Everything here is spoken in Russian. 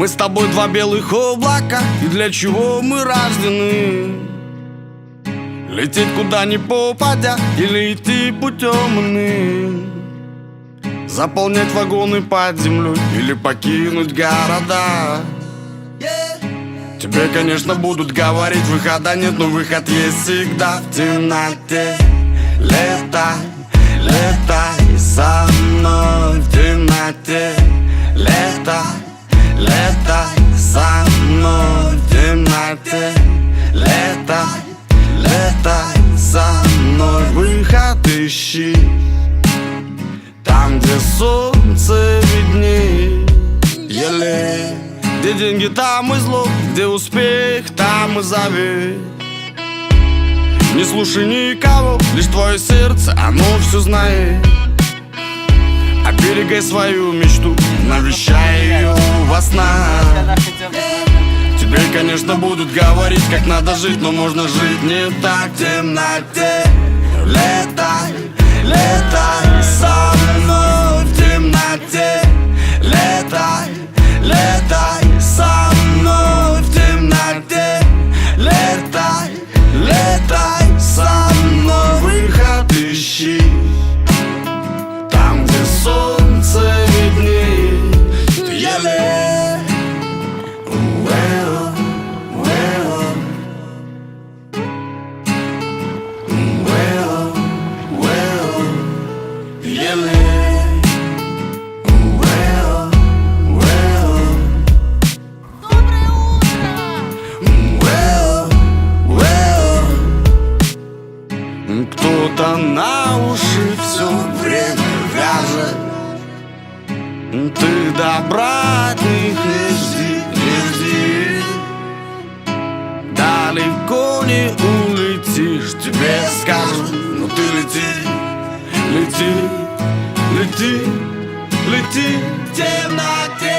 Мы с тобой два белых облака, и для чего мы рождены? Лететь куда ни попадя, или идти путем иным? Заполнять вагоны под землей, или покинуть города? Тебе, конечно, будут говорить, выхода нет, но выход есть всегда в темноте. Летай, летай со мной в темноте. Летай, летай со мной в темноте. Летай, летай со мной. Выход ищи там, где солнце виднее. Еле. Где деньги, там и зло, где успех, там и завет. Не слушай никого, лишь твое сердце, оно все знает. Оберегай свою мечту, навещай ее во снах. Тебе, конечно, будут говорить, как надо жить, но можно жить не так в темноте. Летай, летай со мной в темноте. Летай, летай со мной в темноте. Летай, летай со мной. Выход ищи там, где солнце виднее. Еле. Уэо, уэо. Уэо, уэо. Еле. Кто-то на уши все время вяжет. Ты добра от них не жди, не жди. Далеко не улетишь, тебе скажут, но ты лети, лети, лети, лети в темноте.